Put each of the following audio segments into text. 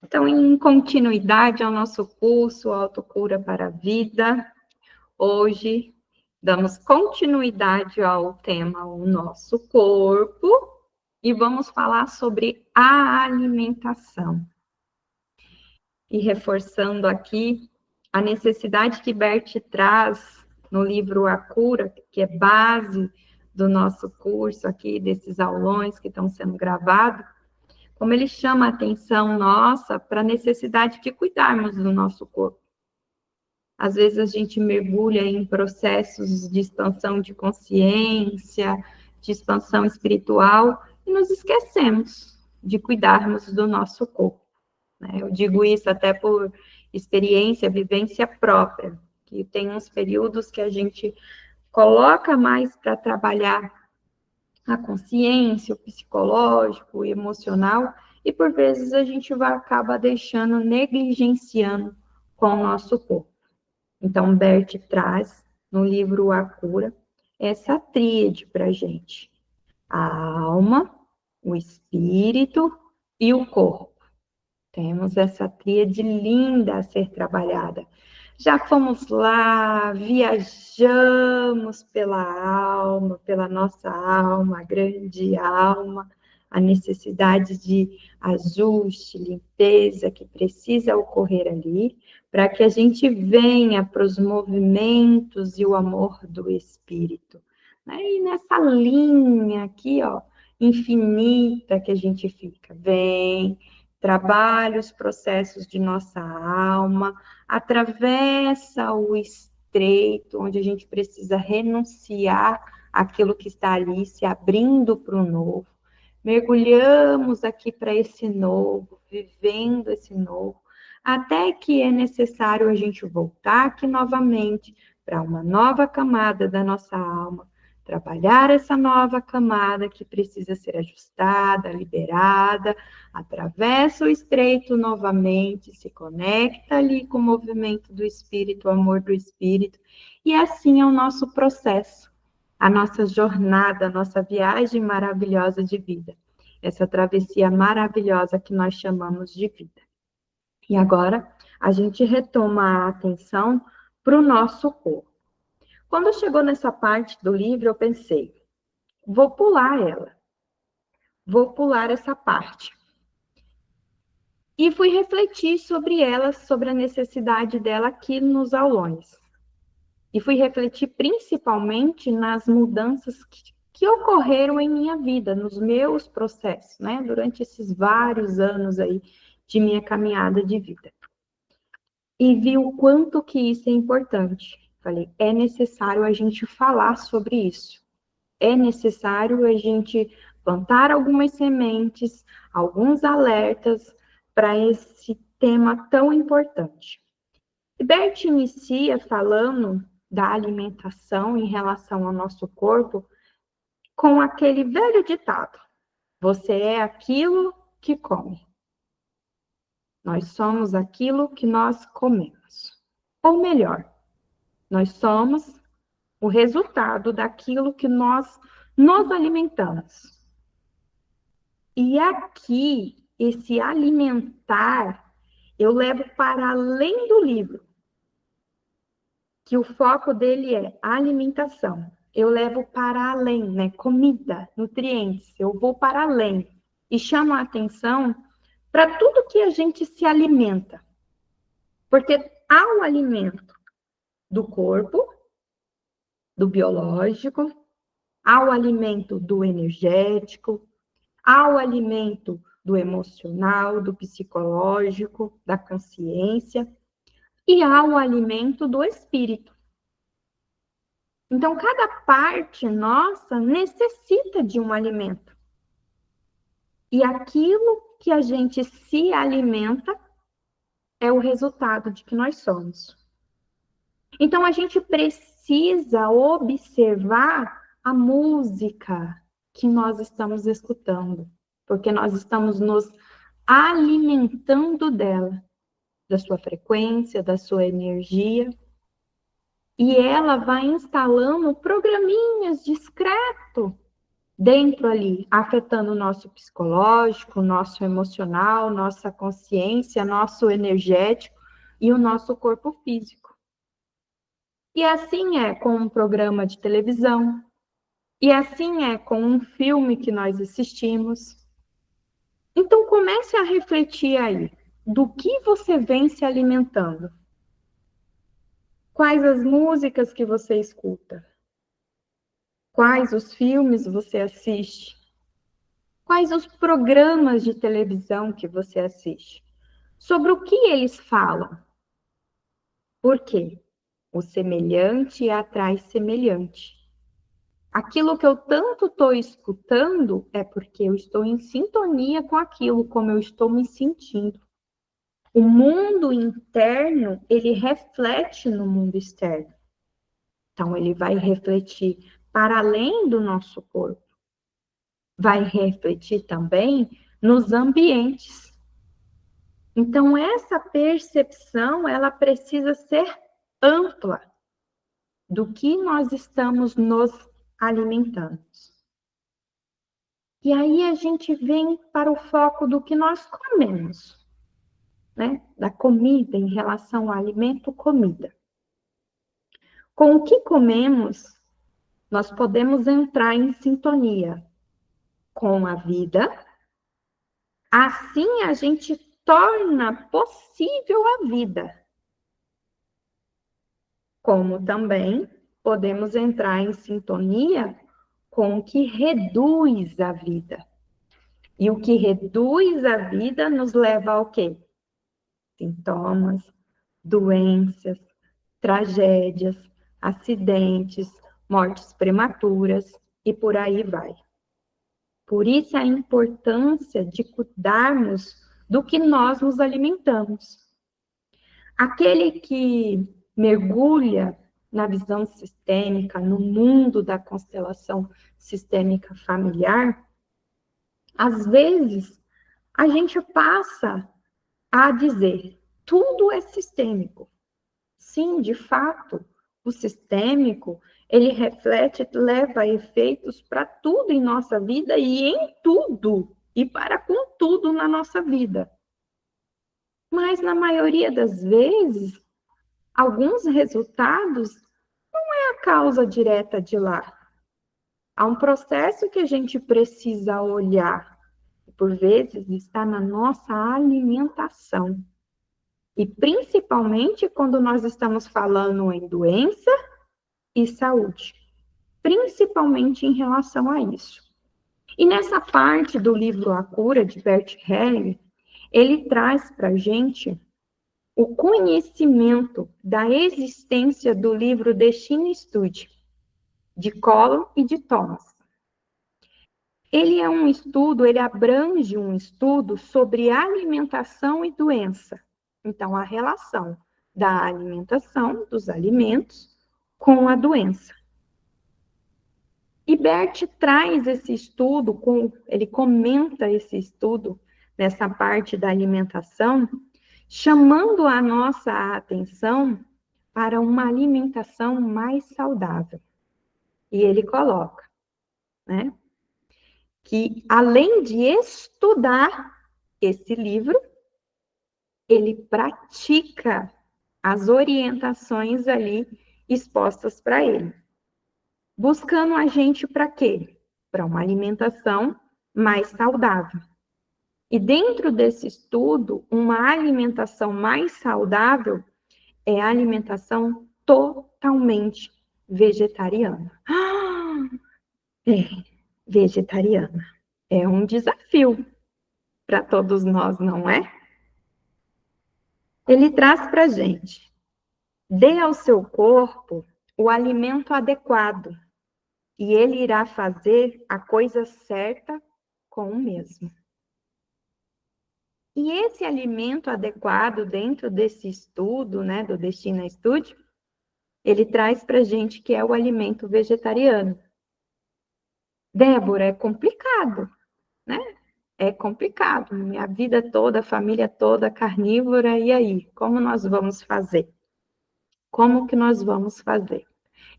Então, em continuidade ao nosso curso Autocura para a Vida, hoje damos continuidade ao tema O Nosso Corpo e vamos falar sobre a alimentação. E reforçando aqui a necessidade que Bert traz no livro A Cura, que é base do nosso curso aqui, desses aulões que estão sendo gravados, como ele chama a atenção nossa para a necessidade de cuidarmos do nosso corpo. Às vezes a gente mergulha em processos de expansão de consciência, de expansão espiritual, e nos esquecemos de cuidarmos do nosso corpo. Eu digo isso até por experiência, vivência própria, que tem uns períodos que a gente coloca mais para trabalhar a consciência, o psicológico, o emocional, e por vezes a gente acaba deixando, negligenciando com o nosso corpo. Então, Bert traz no livro A Cura essa tríade para a gente: a alma, o espírito e o corpo. Temos essa tríade linda a ser trabalhada. Já fomos lá, viajamos pela nossa alma, a grande alma, a necessidade de ajuste, limpeza que precisa ocorrer ali, para que a gente venha para os movimentos e o amor do espírito. E nessa linha aqui, ó, infinita que a gente fica, vem, trabalha os processos de nossa alma, atravessa o estreito, onde a gente precisa renunciar àquilo que está ali, se abrindo para o novo. Mergulhamos aqui para esse novo, vivendo esse novo, até que é necessário a gente voltar aqui novamente para uma nova camada da nossa alma, trabalhar essa nova camada que precisa ser ajustada, liberada, atravessa o estreito novamente, se conecta ali com o movimento do espírito, o amor do espírito, e assim é o nosso processo, a nossa jornada, a nossa viagem maravilhosa de vida, essa travessia maravilhosa que nós chamamos de vida. E agora a gente retoma a atenção para o nosso corpo. Quando chegou nessa parte do livro, eu pensei, vou pular ela. Vou pular essa parte. E fui refletir sobre ela, sobre a necessidade dela aqui nos aulões. E fui refletir principalmente nas mudanças que ocorreram em minha vida, nos meus processos, durante esses vários anos aí de minha caminhada de vida. E vi o quanto que isso é importante. Falei, é necessário a gente falar sobre isso. É necessário a gente plantar algumas sementes, alguns alertas para esse tema tão importante. Bert inicia falando da alimentação em relação ao nosso corpo com aquele velho ditado: você é aquilo que come. Nós somos aquilo que nós comemos. Ou melhor, nós somos o resultado daquilo que nós nos alimentamos. E aqui, esse alimentar, eu levo para além do livro, que o foco dele é alimentação. Eu levo para além, comida, nutrientes, eu vou para além e chamo a atenção para tudo que a gente se alimenta. Porque há o alimento do corpo, do biológico, há o alimento do energético, há o alimento do emocional, do psicológico, da consciência, e há o alimento do espírito. Então, cada parte nossa necessita de um alimento. E aquilo que a gente se alimenta é o resultado de que nós somos. Então, a gente precisa observar a música que nós estamos escutando, porque nós estamos nos alimentando dela, da sua frequência, da sua energia, e ela vai instalando programinhas discretos dentro ali, afetando o nosso psicológico, nosso emocional, nossa consciência, nosso energético e o nosso corpo físico. E assim é com um programa de televisão, e assim é com um filme que nós assistimos. Então comece a refletir aí, do que você vem se alimentando? Quais as músicas que você escuta? Quais os filmes você assiste? Quais os programas de televisão que você assiste? Sobre o que eles falam? Por quê? O semelhante atrai semelhante. Aquilo que eu tanto estou escutando é porque eu estou em sintonia com aquilo, como eu estou me sentindo. O mundo interno, ele reflete no mundo externo. Então, ele vai refletir para além do nosso corpo. Vai refletir também nos ambientes. Então, essa percepção, ela precisa ser ampla do que nós estamos nos alimentando. E aí a gente vem para o foco do que nós comemos, né? Da comida em relação ao alimento, comida. Com o que comemos, nós podemos entrar em sintonia com a vida. Assim a gente torna possível a vida. Como também podemos entrar em sintonia com o que reduz a vida. E o que reduz a vida nos leva ao quê? Sintomas, doenças, tragédias, acidentes, mortes prematuras e por aí vai. Por isso a importância de cuidarmos do que nós nos alimentamos. Aquele que mergulha na visão sistêmica, no mundo da constelação sistêmica familiar, às vezes a gente passa a dizer, tudo é sistêmico. Sim, de fato, o sistêmico, ele reflete, leva efeitos para tudo em nossa vida e em tudo, e para com tudo na nossa vida. Mas, na maioria das vezes, alguns resultados não é a causa direta de lá. Há um processo que a gente precisa olhar, e por vezes está na nossa alimentação. E principalmente quando nós estamos falando em doença e saúde, principalmente em relação a isso. E nessa parte do livro A Cura, de Bert Helling, ele traz para a gente o conhecimento da existência do livro Destino Estude, de Collum e de Thomas. Ele é um estudo, ele abrange um estudo sobre alimentação e doença. Então, a relação da alimentação, dos alimentos, com a doença. E Bert traz esse estudo, ele comenta esse estudo nessa parte da alimentação, chamando a nossa atenção para uma alimentação mais saudável. E ele coloca, né, que além de estudar esse livro, ele pratica as orientações ali expostas para ele. Buscando a gente para quê? Para uma alimentação mais saudável. E dentro desse estudo, uma alimentação mais saudável é a alimentação totalmente vegetariana. Vegetariana. É um desafio para todos nós, não é? Ele traz para a gente: dê ao seu corpo o alimento adequado e ele irá fazer a coisa certa com o mesmo. E esse alimento adequado dentro desse estudo, né, do Destino Estude, ele traz para a gente que é o alimento vegetariano. Débora, é complicado, né? É complicado. Minha vida toda, a família toda carnívora, e aí? Como nós vamos fazer? Como que nós vamos fazer?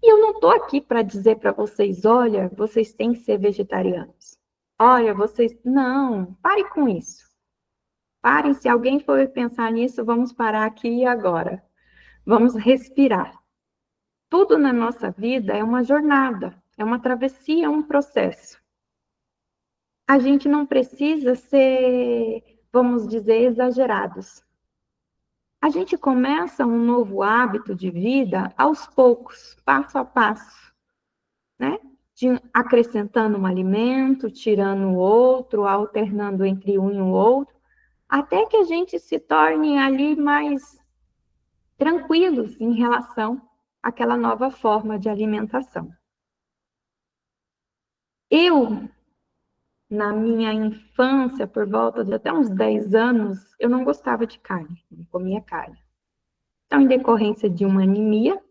E eu não estou aqui para dizer para vocês, olha, vocês têm que ser vegetarianos. Olha, vocês. Não, pare com isso. Parem, se alguém for pensar nisso, vamos parar aqui e agora. Vamos respirar. Tudo na nossa vida é uma jornada, é uma travessia, é um processo. A gente não precisa ser, vamos dizer, exagerados. A gente começa um novo hábito de vida aos poucos, passo a passo, né? Acrescentando um alimento, tirando o outro, alternando entre um e o outro, até que a gente se torne ali mais tranquilos em relação àquela nova forma de alimentação. Eu, na minha infância, por volta de até uns 10 anos, eu não gostava de carne, não comia carne. Então, em decorrência de uma anemia,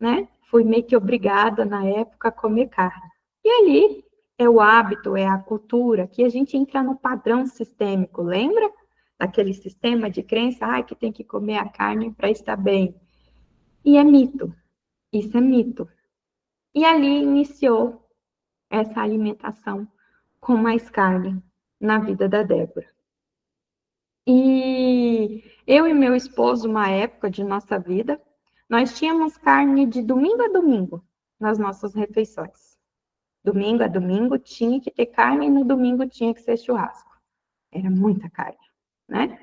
né, fui meio que obrigada, na época, a comer carne. E ali é o hábito, é a cultura, que a gente entra no padrão sistêmico, lembra? Daquele sistema de crença, que tem que comer a carne para estar bem. E é mito, isso é mito. E ali iniciou essa alimentação com mais carne na vida da Débora. E eu e meu esposo, uma época de nossa vida, nós tínhamos carne de domingo a domingo nas nossas refeições. Domingo a domingo tinha que ter carne e no domingo tinha que ser churrasco. Era muita carne, né?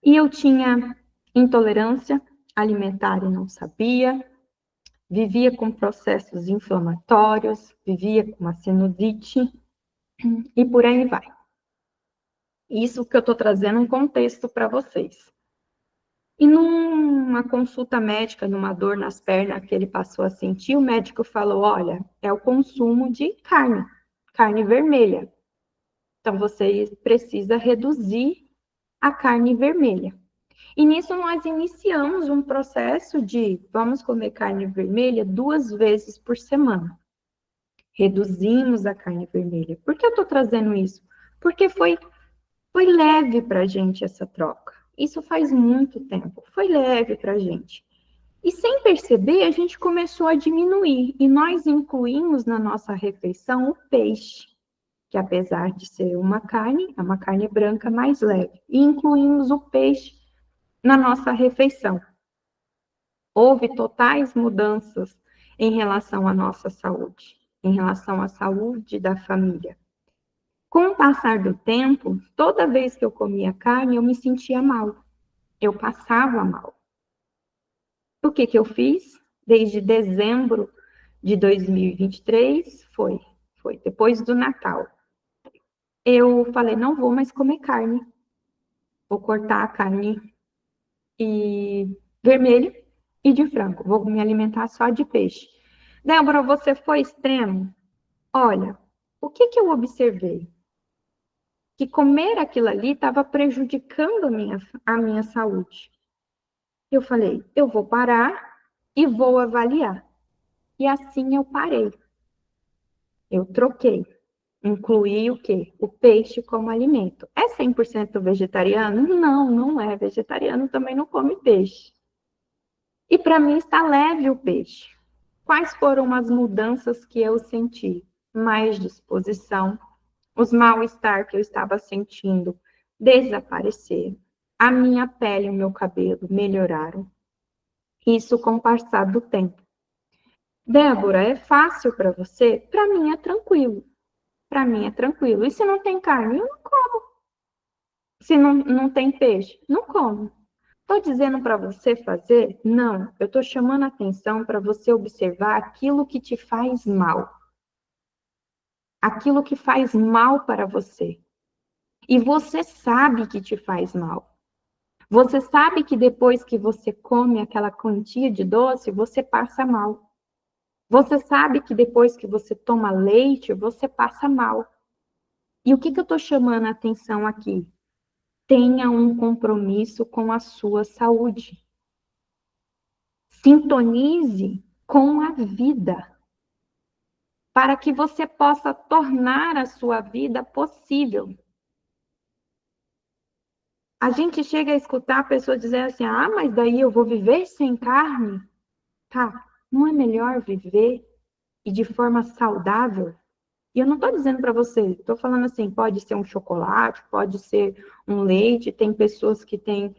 E eu tinha intolerância alimentar e não sabia, vivia com processos inflamatórios, vivia com uma sinusite e por aí vai. Isso que eu estou trazendo um contexto para vocês. E numa consulta médica, numa dor nas pernas que ele passou a sentir, o médico falou: olha, é o consumo de carne, carne vermelha. Então você precisa reduzir a carne vermelha. E nisso nós iniciamos um processo de vamos comer carne vermelha 2 vezes por semana. Reduzimos a carne vermelha. Por que eu estou trazendo isso? Porque foi leve para a gente essa troca. Isso faz muito tempo. Foi leve para a gente. E sem perceber, a gente começou a diminuir. E nós incluímos na nossa refeição o peixe, que apesar de ser uma carne, é uma carne branca mais leve. E incluímos o peixe na nossa refeição. Houve totais mudanças em relação à nossa saúde, em relação à saúde da família. Com o passar do tempo, toda vez que eu comia carne, eu me sentia mal. Eu passava mal. O que eu fiz? Desde dezembro de 2023, foi depois do Natal. Eu falei, não vou mais comer carne. Vou cortar a carne vermelha e de frango. Vou me alimentar só de peixe. Débora, você foi extremo? Olha, o que eu observei? Que comer aquilo ali estava prejudicando a minha saúde. Eu falei, eu vou parar e vou avaliar. E assim eu parei. Eu troquei. Incluí o quê? O peixe como alimento. É 100% vegetariano? Não, não é. Vegetariano também não come peixe. E para mim está leve o peixe. Quais foram as mudanças que eu senti? Mais disposição, os mal-estar que eu estava sentindo desapareceram. A minha pele e o meu cabelo melhoraram. Isso com o passar do tempo. Débora, é fácil para você? Para mim é tranquilo. Para mim é tranquilo. E se não tem carne, eu não como. Se não tem peixe, não como. Estou dizendo para você fazer? Não. Eu estou chamando a atenção para você observar aquilo que te faz mal. Aquilo que faz mal para você. E você sabe que te faz mal. Você sabe que depois que você come aquela quantia de doce, você passa mal. Você sabe que depois que você toma leite, você passa mal. E o que eu estou chamando a atenção aqui? Tenha um compromisso com a sua saúde. Sintonize com a vida, para que você possa tornar a sua vida possível. A gente chega a escutar pessoas dizendo assim, mas daí eu vou viver sem carne? Tá, Não é melhor viver e de forma saudável? E eu não estou dizendo para você, estou falando assim, pode ser um chocolate, pode ser um leite, tem pessoas que têm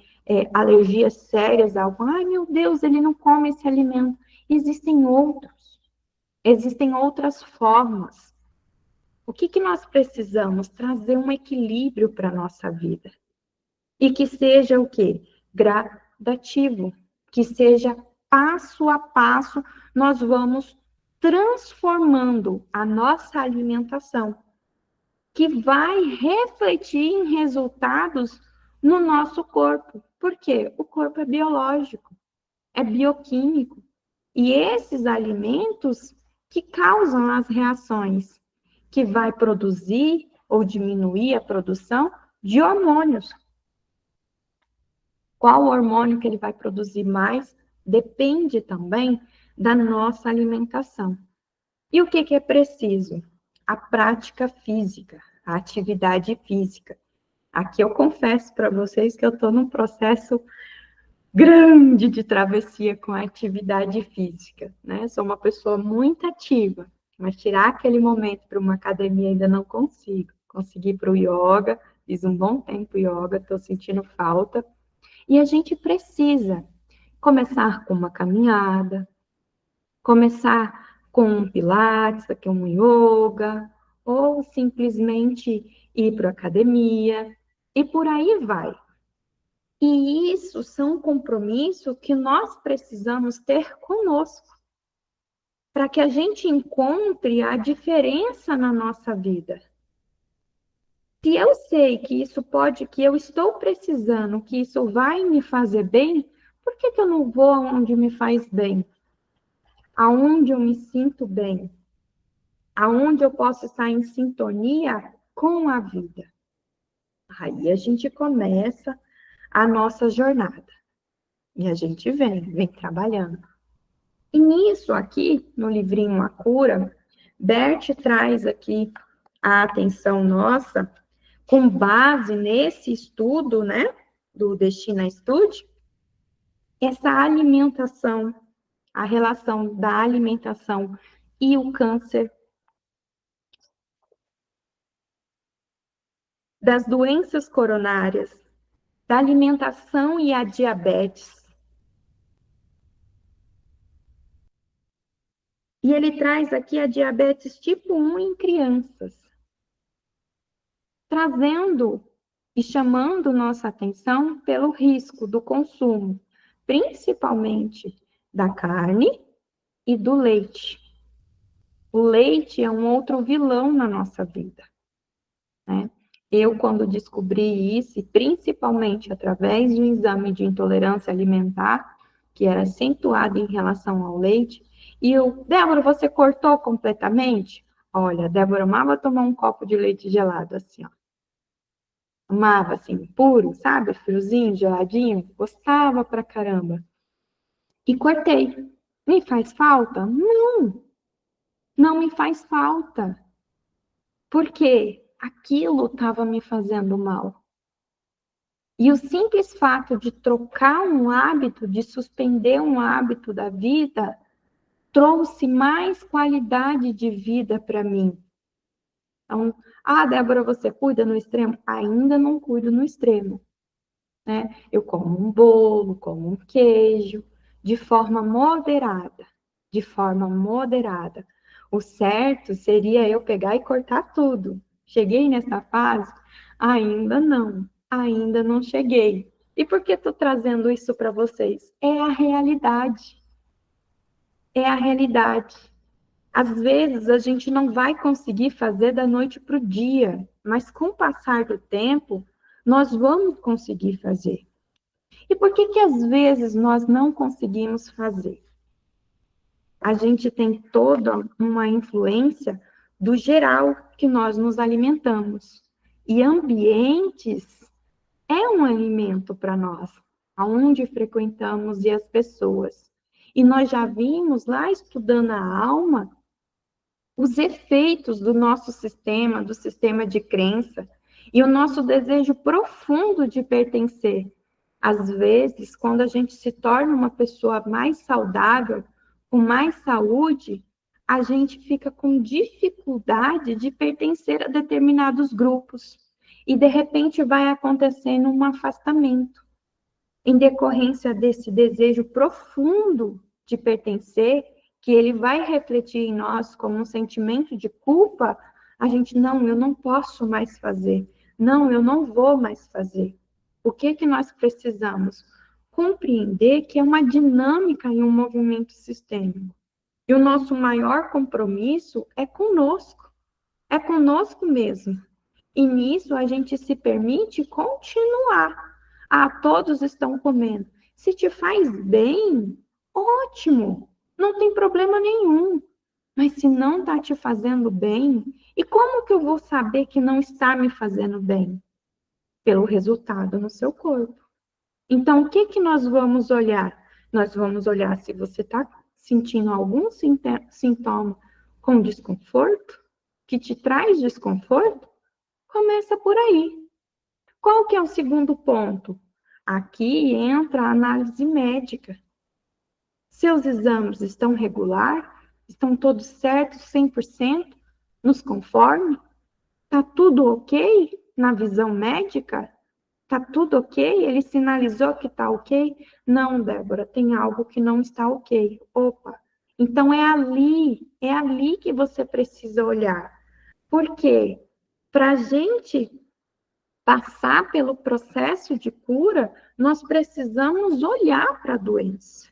alergias sérias a algo. Ai, meu Deus, ele não come esse alimento. Existem outros, existem outras formas. O que nós precisamos? Trazer um equilíbrio para a nossa vida. E que seja o quê? Gradativo. Que seja passo a passo, nós vamos transformando a nossa alimentação, que vai refletir em resultados no nosso corpo. Por quê? O corpo é biológico, é bioquímico. E esses alimentos que causam as reações, que vai produzir ou diminuir a produção de hormônios. Qual hormônio que ele vai produzir mais depende também da nossa alimentação. E o que é preciso? A prática física, a atividade física. Aqui eu confesso para vocês que eu estou num processo grande de travessia com a atividade física, né? Sou uma pessoa muito ativa, mas tirar aquele momento para uma academia ainda não consigo. Consegui para o yoga, fiz um bom tempo yoga, estou sentindo falta. E a gente precisa começar com uma caminhada, começar com um pilates, que é um yoga, ou simplesmente ir para a academia, e por aí vai. E isso são compromissos que nós precisamos ter conosco, para que a gente encontre a diferença na nossa vida. Se eu sei que isso pode, que eu estou precisando, que isso vai me fazer bem, por que eu não vou aonde me faz bem? Aonde eu me sinto bem? Aonde eu posso estar em sintonia com a vida? Aí a gente começa a nossa jornada. E a gente vem trabalhando. E nisso aqui, no livrinho A Cura, Bert traz aqui a atenção nossa, com base nesse estudo, né, do Destina Study, essa alimentação, a relação da alimentação e o câncer, das doenças coronárias, da alimentação e a diabetes. E ele traz aqui a diabetes tipo 1 em crianças, trazendo e chamando nossa atenção pelo risco do consumo, principalmente da carne e do leite. O leite é um outro vilão na nossa vida, né? Eu, quando descobri isso, principalmente através de um exame de intolerância alimentar, que era acentuado em relação ao leite, e eu, Débora, você cortou completamente? Olha, Débora amava tomar um copo de leite gelado, assim, ó. Amava, assim, puro, sabe? Friozinho, geladinho. Gostava pra caramba. E cortei. Me faz falta? Não, não me faz falta. Porque aquilo estava me fazendo mal. E o simples fato de trocar um hábito, de suspender um hábito da vida, trouxe mais qualidade de vida para mim. Então, Débora, você cuida no extremo? Ainda não cuido no extremo, né? Eu como um bolo, como um queijo, de forma moderada, de forma moderada. O certo seria eu pegar e cortar tudo. Cheguei nessa fase? Ainda não cheguei. E por que estou trazendo isso para vocês? É a realidade. É a realidade. Às vezes a gente não vai conseguir fazer da noite para o dia, mas com o passar do tempo, nós vamos conseguir fazer. E por que às vezes nós não conseguimos fazer? A gente tem toda uma influência do geral que nós nos alimentamos. E ambientes é um alimento para nós, aonde frequentamos e as pessoas. E nós já vimos lá estudando a alma os efeitos do nosso sistema, do sistema de crença, e o nosso desejo profundo de pertencer. Às vezes, quando a gente se torna uma pessoa mais saudável, com mais saúde, a gente fica com dificuldade de pertencer a determinados grupos. E, de repente, vai acontecendo um afastamento. Em decorrência desse desejo profundo de pertencer, que ele vai refletir em nós como um sentimento de culpa, a gente, não, eu não posso mais fazer. Não, eu não vou mais fazer. O que nós precisamos? Compreender que é uma dinâmica e um movimento sistêmico. E o nosso maior compromisso é conosco mesmo. E nisso a gente se permite continuar. Ah, todos estão comendo. Se te faz bem, ótimo, não tem problema nenhum. Mas se não está te fazendo bem, e como que eu vou saber que não está me fazendo bem? Pelo resultado no seu corpo. Então, o que nós vamos olhar? Nós vamos olhar se você está sentindo algum sintoma com desconforto, que te traz desconforto, começa por aí. Qual que é o segundo ponto? Aqui entra a análise médica. Seus exames estão regulares? Estão todos certos, 100%? Nos conforme? Está tudo ok na visão médica? Está tudo ok? Ele sinalizou que está ok? Não, Débora, tem algo que não está ok. Opa, então é ali que você precisa olhar. Por quê? Para a gente passar pelo processo de cura, nós precisamos olhar para a doença.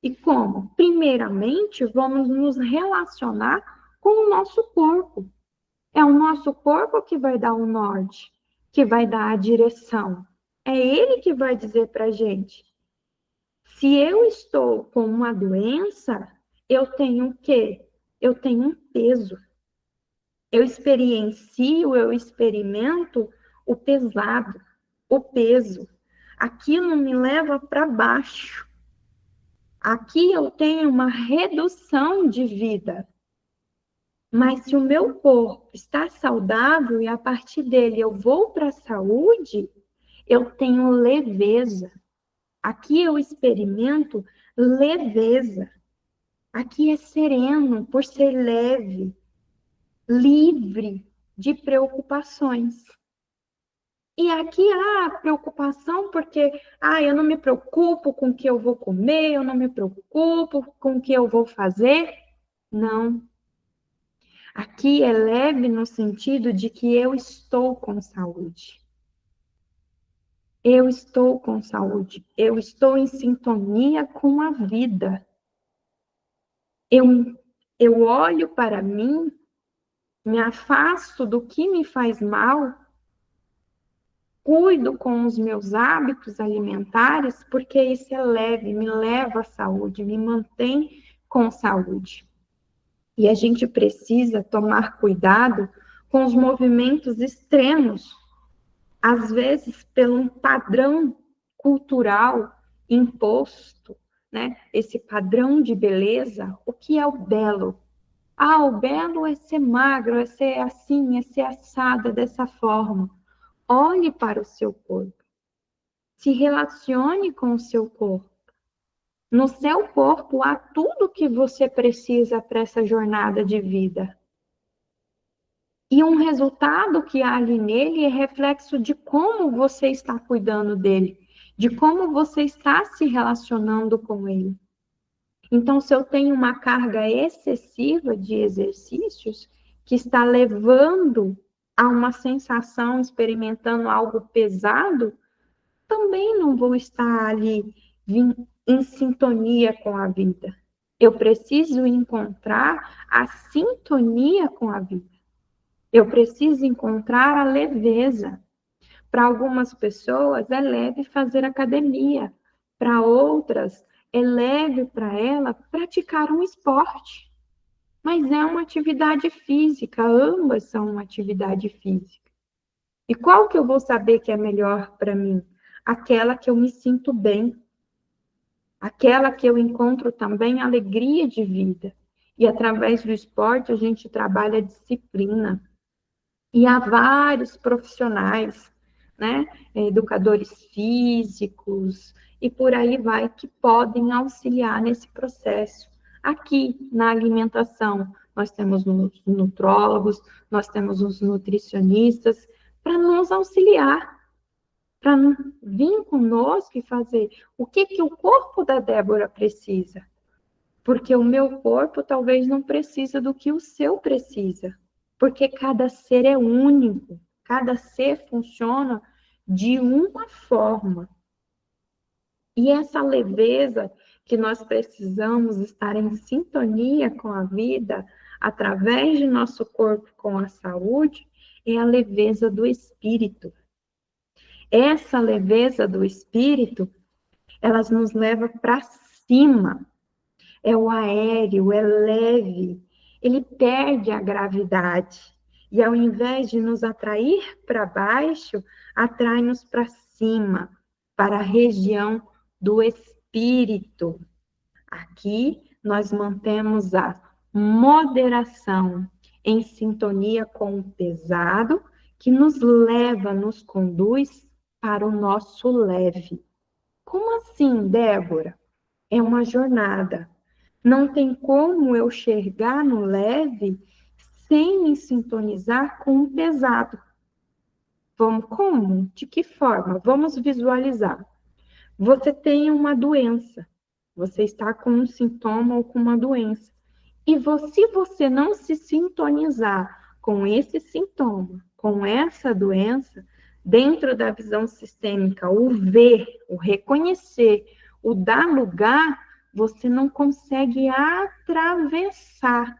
E como? Primeiramente, vamos nos relacionar com o nosso corpo. É o nosso corpo que vai dar o norte, que vai dar a direção. É ele que vai dizer para a gente. Se eu estou com uma doença, eu tenho o quê? Eu tenho um peso. Eu experimento o pesado, o peso. Aquilo me leva para baixo. Aqui eu tenho uma redução de vida. Mas se o meu corpo está saudável e a partir dele eu vou para a saúde, eu tenho leveza. Aqui eu experimento leveza. Aqui é sereno por ser leve, livre de preocupações. E aqui há preocupação porque, eu não me preocupo com o que eu vou comer, eu não me preocupo com o que eu vou fazer. Não. Aqui é leve no sentido de que eu estou com saúde. Eu estou com saúde. Eu estou em sintonia com a vida. Eu olho para mim, me afasto do que me faz mal, cuido com os meus hábitos alimentares, porque isso é leve, me leva à saúde, me mantém com saúde. E a gente precisa tomar cuidado com os movimentos extremos, às vezes pelo padrão cultural imposto, né? Esse padrão de beleza, o que é o belo? O belo é ser magro, é ser assim, é ser assada dessa forma. Olhe para o seu corpo. Se relacione com o seu corpo. No seu corpo há tudo que você precisa para essa jornada de vida. E um resultado que há ali nele é reflexo de como você está cuidando dele, de como você está se relacionando com ele. Então, se eu tenho uma carga excessiva de exercícios que está levando a uma sensação, experimentando algo pesado, também não vou estar ali em sintonia com a vida. Eu preciso encontrar a sintonia com a vida. Eu preciso encontrar a leveza. Para algumas pessoas é leve fazer academia, para outras é leve para ela praticar um esporte. Mas é uma atividade física, ambas são uma atividade física. E qual que eu vou saber que é melhor para mim? Aquela que eu me sinto bem, aquela que eu encontro também alegria de vida. E através do esporte a gente trabalha a disciplina. E há vários profissionais, né, educadores físicos e por aí vai, que podem auxiliar nesse processo. aqui na alimentação. Nós temos os nutrólogos, nós temos os nutricionistas, para nos auxiliar, para vir conosco e fazer o que o corpo da Débora precisa. Porque o meu corpo talvez não precisa do que o seu precisa. Porque cada ser é único, cada ser funciona de uma forma. E essa leveza que nós precisamos estar em sintonia com a vida, através de nosso corpo com a saúde, é a leveza do espírito. Essa leveza do espírito, ela nos leva para cima. É o aéreo, é leve. Ele perde a gravidade. E ao invés de nos atrair para baixo, atrai-nos para cima, para a região do espírito. Aqui nós mantemos a moderação em sintonia com o pesado, que nos leva, nos conduz para o nosso leve. Como assim, Débora? É uma jornada. Não tem como eu chegar no leve sem me sintonizar com o pesado. Vamos como? De que forma? Vamos visualizar. Você tem uma doença. Você está com um sintoma ou com uma doença. E se você não se sintonizar com esse sintoma, com essa doença, dentro da visão sistêmica, o ver, o reconhecer, o dar lugar, você não consegue atravessar.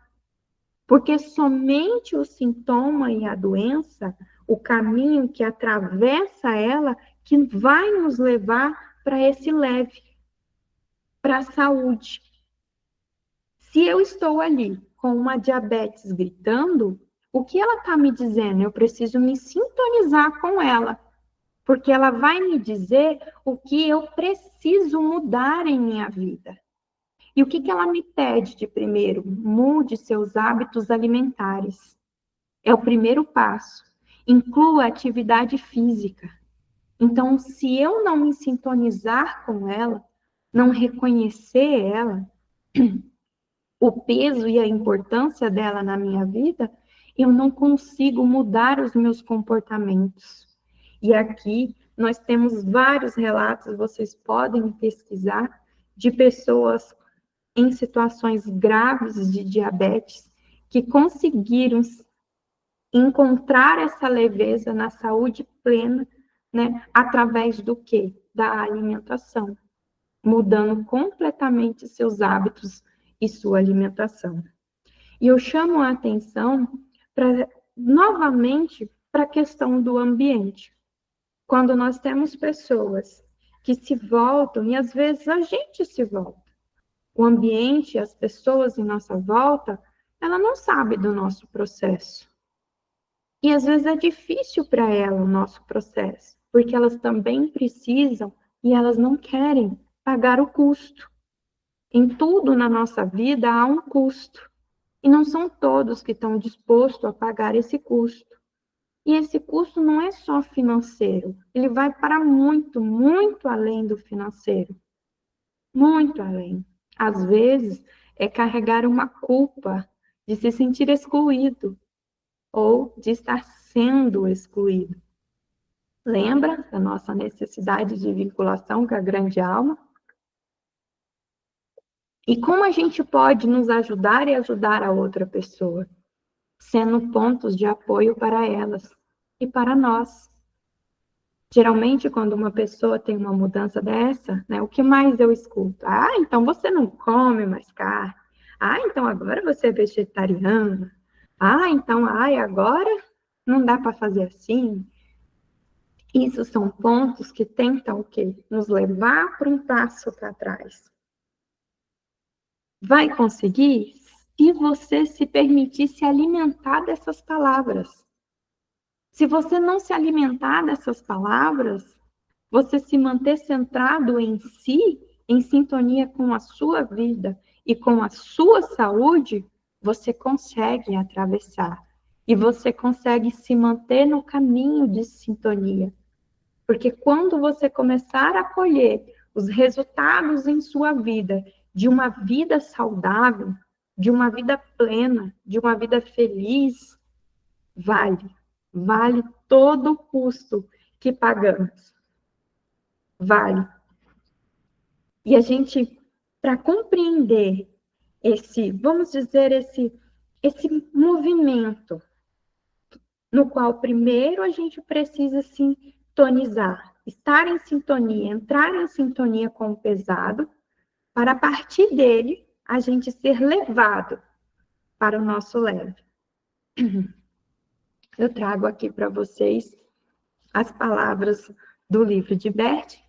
Porque somente o sintoma e a doença, o caminho que atravessa ela, que vai nos levar para esse leve, para a saúde. Se eu estou ali com uma diabetes gritando, o que ela está me dizendo? Eu preciso me sintonizar com ela, porque ela vai me dizer o que eu preciso mudar em minha vida. E o que ela me pede de primeiro? Mude seus hábitos alimentares. É o primeiro passo. Inclua atividade física. Então, se eu não me sintonizar com ela, não reconhecer ela, o peso e a importância dela na minha vida, eu não consigo mudar os meus comportamentos. E aqui nós temos vários relatos, vocês podem pesquisar, de pessoas em situações graves de diabetes que conseguiram encontrar essa leveza na saúde plena, né, através do quê? Da alimentação, mudando completamente seus hábitos e sua alimentação. E eu chamo a atenção novamente para a questão do ambiente. Quando nós temos pessoas que se voltam, e às vezes a gente se volta, o ambiente, as pessoas em nossa volta, ela não sabe do nosso processo. E às vezes é difícil para ela o nosso processo, porque elas também precisam e elas não querem pagar o custo. Em tudo na nossa vida há um custo. E não são todos que estão dispostos a pagar esse custo. E esse custo não é só financeiro, ele vai para muito, muito além do financeiro. Muito além. Às vezes, é carregar uma culpa de se sentir excluído ou de estar sendo excluído. Lembra da nossa necessidade de vinculação com a grande alma? E como a gente pode nos ajudar e ajudar a outra pessoa? Sendo pontos de apoio para elas e para nós. Geralmente, quando uma pessoa tem uma mudança dessa, né, o que mais eu escuto? Ah, então você não come mais carne. Ah, então agora você é vegetariana. Ah, então, agora não dá para fazer assim. Isso são pontos que tentam o quê? Nos levar para um passo para trás. Vai conseguir se você se permitir se alimentar dessas palavras. Se você não se alimentar dessas palavras, você se manter centrado em si, em sintonia com a sua vida e com a sua saúde, você consegue atravessar. E você consegue se manter no caminho de sintonia. Porque quando você começar a colher os resultados em sua vida de uma vida saudável, de uma vida plena, de uma vida feliz, vale todo o custo que pagamos. Vale. E a gente, para compreender vamos dizer, esse movimento, no qual primeiro a gente precisa sintonizar, estar em sintonia, entrar em sintonia com o pesado, para a partir dele a gente ser levado para o nosso leve. Eu trago aqui para vocês as palavras do livro de Bert.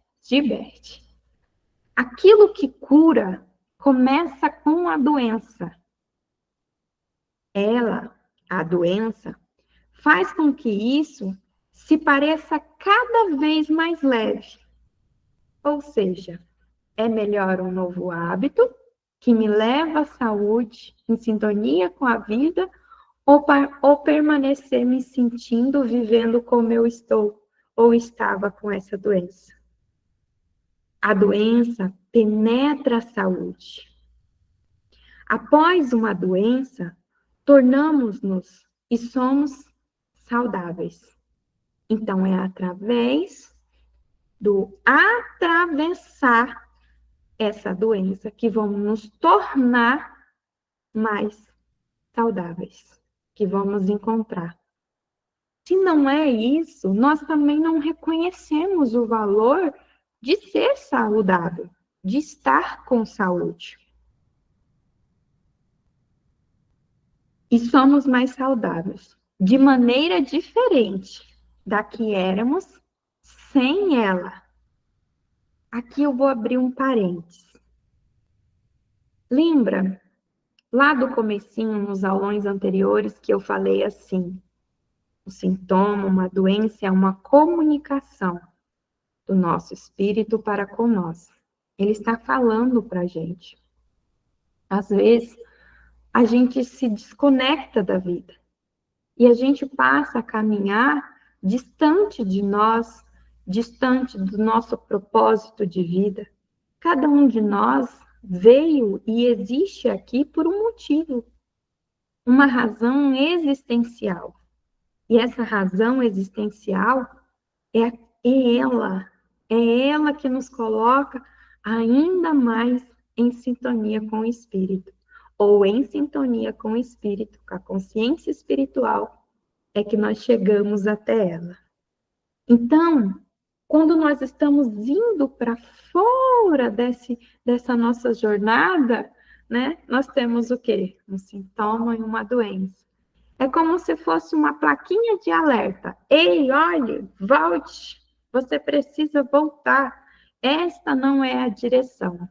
Aquilo que cura começa com a doença. A doença, faz com que isso se pareça cada vez mais leve. Ou seja, é melhor um novo hábito que me leva à saúde, em sintonia com a vida, ou permanecer me sentindo, vivendo como eu estou ou estava com essa doença. A doença penetra a saúde. Após uma doença, tornamos-nos e somos saudáveis. Então, é através do atravessar essa doença que vamos nos tornar mais saudáveis, que vamos encontrar. Se não é isso, nós também não reconhecemos o valor de ser saudável, de estar com saúde. E somos mais saudáveis, de maneira diferente da que éramos sem ela. Aqui eu vou abrir um parênteses. Lembra, lá do comecinho, nos aulões anteriores, que eu falei assim, o sintoma, uma doença, é uma comunicação do nosso espírito para com nós. Ele está falando para a gente. Às vezes, a gente se desconecta da vida e a gente passa a caminhar distante de nós, distante do nosso propósito de vida. Cada um de nós veio e existe aqui por um motivo, uma razão existencial. E essa razão existencial é ela que nos coloca ainda mais em sintonia com o espírito, ou em sintonia com o espírito, com a consciência espiritual, é que nós chegamos até ela. Então, quando nós estamos indo para fora dessa nossa jornada, né, nós temos o quê? Um sintoma e uma doença. É como se fosse uma plaquinha de alerta. Ei, olhe, volte, você precisa voltar. Esta não é a direção.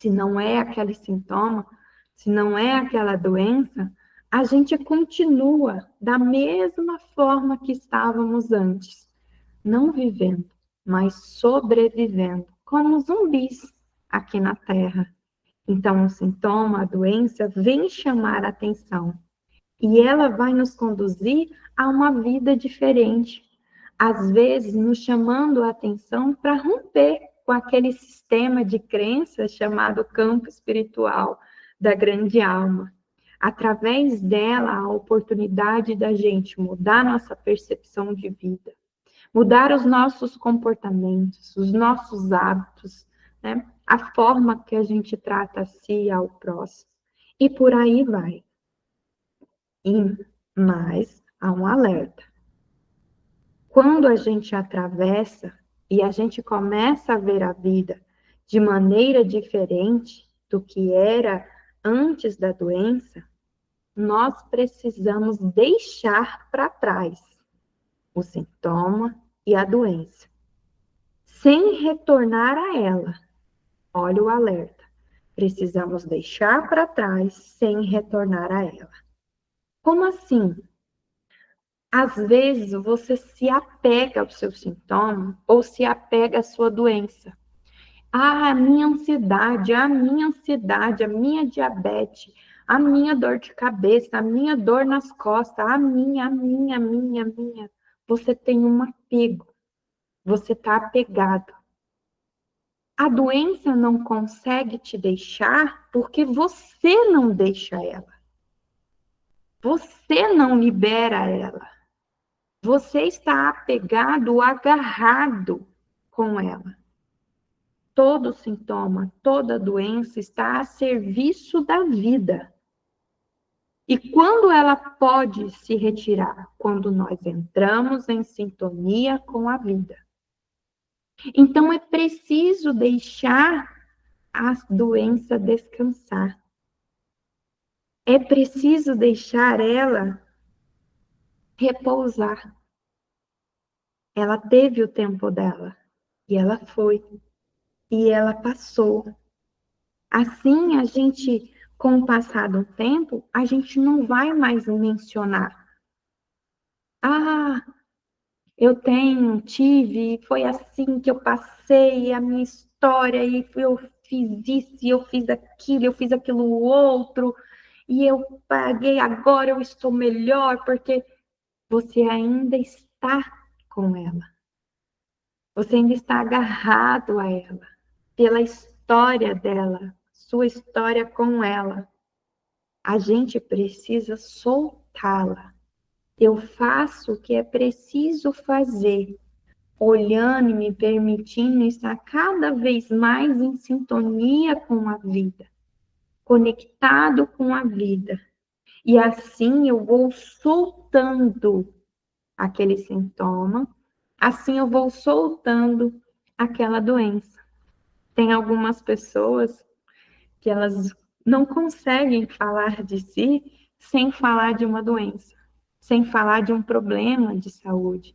Se não é aquele sintoma, se não é aquela doença, a gente continua da mesma forma que estávamos antes, não vivendo, mas sobrevivendo, como zumbis aqui na Terra. Então, o sintoma, a doença, vem chamar a atenção. E ela vai nos conduzir a uma vida diferente. Às vezes, nos chamando a atenção para romper com aquele sistema de crenças chamado campo espiritual da grande alma. Através dela, a oportunidade da gente mudar nossa percepção de vida, mudar os nossos comportamentos, os nossos hábitos, né? A forma que a gente trata a si e ao próximo. E por aí vai. Mas há um alerta. Quando a gente atravessa e a gente começa a ver a vida de maneira diferente do que era antes da doença, nós precisamos deixar para trás o sintoma e a doença, sem retornar a ela. Olha o alerta. Precisamos deixar para trás sem retornar a ela. Como assim? Às vezes, você se apega ao seu sintoma ou se apega à sua doença. Ah, a minha ansiedade, a minha diabetes, a minha dor de cabeça, a minha dor nas costas, a minha. Você tem um apego, você está apegado. A doença não consegue te deixar porque você não deixa ela. Você não libera ela. Você está apegado, agarrado com ela. Todo sintoma, toda doença está a serviço da vida. E quando ela pode se retirar? Quando nós entramos em sintonia com a vida. Então é preciso deixar a doença descansar. É preciso deixar ela repousar. Ela teve o tempo dela e ela foi e ela passou. Assim, a gente, com o passar do tempo, a gente não vai mais mencionar. Ah, eu tive, foi assim que eu passei a minha história, e eu fiz isso, e eu fiz aquilo outro, e eu paguei, agora eu estou melhor, porque você ainda está com ela. Você ainda está agarrado a ela, pela história dela, sua história com ela. A gente precisa soltá-la. Eu faço o que é preciso fazer, olhando e me permitindo estar cada vez mais em sintonia com a vida, conectado com a vida. E assim eu vou soltando aquele sintoma, assim eu vou soltando aquela doença. Tem algumas pessoas que elas não conseguem falar de si sem falar de uma doença, sem falar de um problema de saúde,